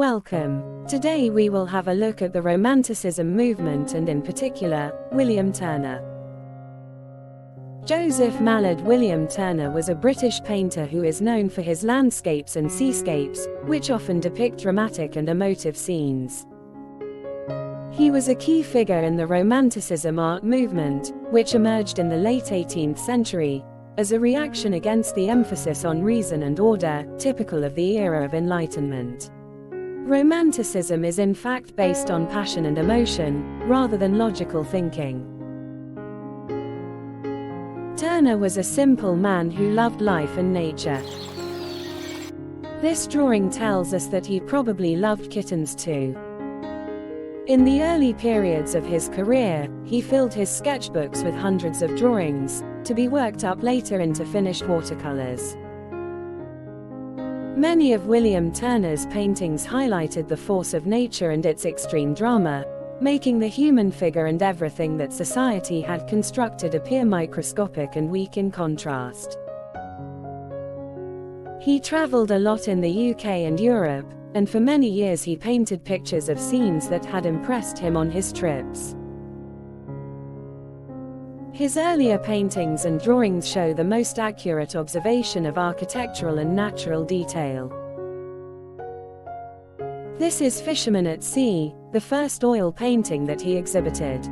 Welcome. Today we will have a look at the Romanticism movement and in particular, William Turner. Joseph Mallard William Turner was a British painter who is known for his landscapes and seascapes, which often depict dramatic and emotive scenes. He was a key figure in the Romanticism art movement, which emerged in the late 18th century, as a reaction against the emphasis on reason and order, typical of the era of Enlightenment. Romanticism is in fact based on passion and emotion, rather than logical thinking. Turner was a simple man who loved life and nature. This drawing tells us that he probably loved kittens too. In the early periods of his career, he filled his sketchbooks with hundreds of drawings, to be worked up later into finished watercolors. Many of William Turner's paintings highlighted the force of nature and its extreme drama, making the human figure and everything that society had constructed appear microscopic and weak in contrast. He traveled a lot in the UK and Europe, and for many years he painted pictures of scenes that had impressed him on his trips. His earlier paintings and drawings show the most accurate observation of architectural and natural detail. This is Fisherman at Sea, the first oil painting that he exhibited.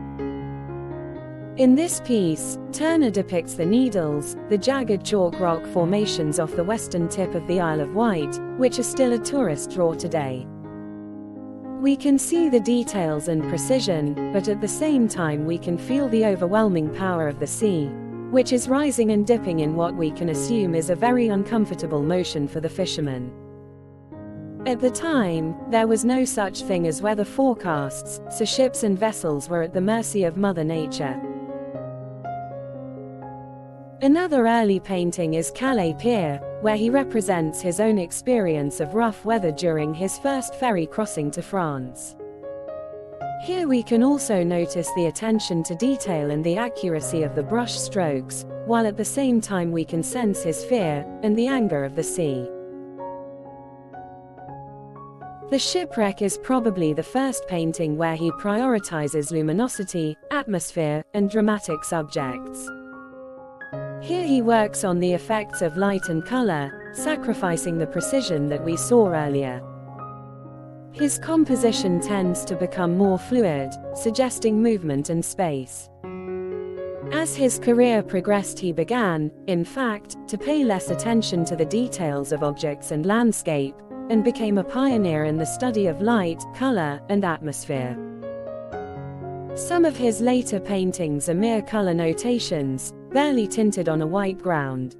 In this piece, Turner depicts the Needles, the jagged chalk rock formations off the western tip of the Isle of Wight, which are still a tourist draw today. We can see the details and precision, but at the same time we can feel the overwhelming power of the sea, which is rising and dipping in what we can assume is a very uncomfortable motion for the fisherman. At the time, there was no such thing as weather forecasts, so ships and vessels were at the mercy of Mother Nature. Another early painting is Calais Pier, where he represents his own experience of rough weather during his first ferry crossing to France. Here we can also notice the attention to detail and the accuracy of the brush strokes, while at the same time we can sense his fear and the anger of the sea. The Shipwreck is probably the first painting where he prioritizes luminosity, atmosphere, and dramatic subjects. Here he works on the effects of light and color, sacrificing the precision that we saw earlier. His composition tends to become more fluid, suggesting movement and space. As his career progressed, he began, in fact, to pay less attention to the details of objects and landscape, and became a pioneer in the study of light, color, and atmosphere. Some of his later paintings are mere color notations, barely tinted on a white ground.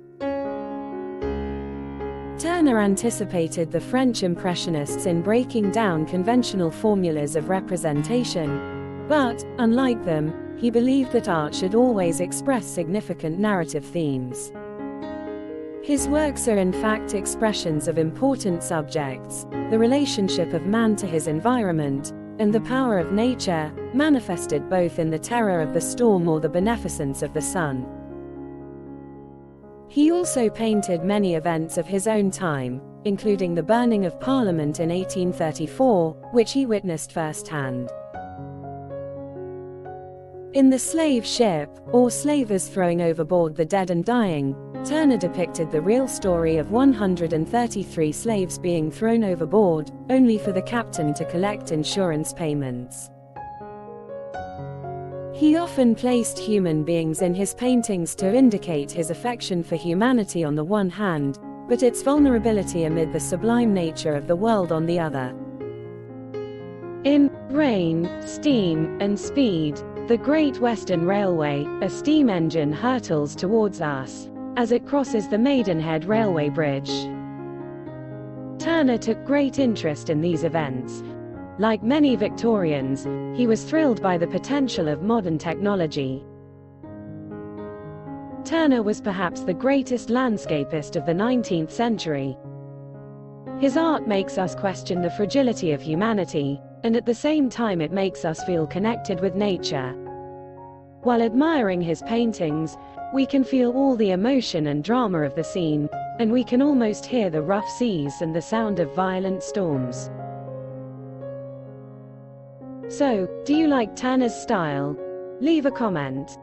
Turner anticipated the French Impressionists in breaking down conventional formulas of representation, but, unlike them, he believed that art should always express significant narrative themes. His works are in fact expressions of important subjects, the relationship of man to his environment, and the power of nature, manifested both in the terror of the storm or the beneficence of the sun. He also painted many events of his own time, including the burning of Parliament in 1834, which he witnessed firsthand. In The Slave Ship, or Slavers Throwing Overboard the Dead and Dying, Turner depicted the real story of 133 slaves being thrown overboard, only for the captain to collect insurance payments. He often placed human beings in his paintings to indicate his affection for humanity on the one hand, but its vulnerability amid the sublime nature of the world on the other. In Rain, Steam, and Speed, the Great Western Railway, a steam engine hurtles towards us as it crosses the Maidenhead Railway Bridge. Turner took great interest in these events. Like many Victorians, he was thrilled by the potential of modern technology. Turner was perhaps the greatest landscapist of the 19th century. His art makes us question the fragility of humanity, and at the same time it makes us feel connected with nature. While admiring his paintings, we can feel all the emotion and drama of the scene, and we can almost hear the rough seas and the sound of violent storms. So, do you like Tanner's style? Leave a comment.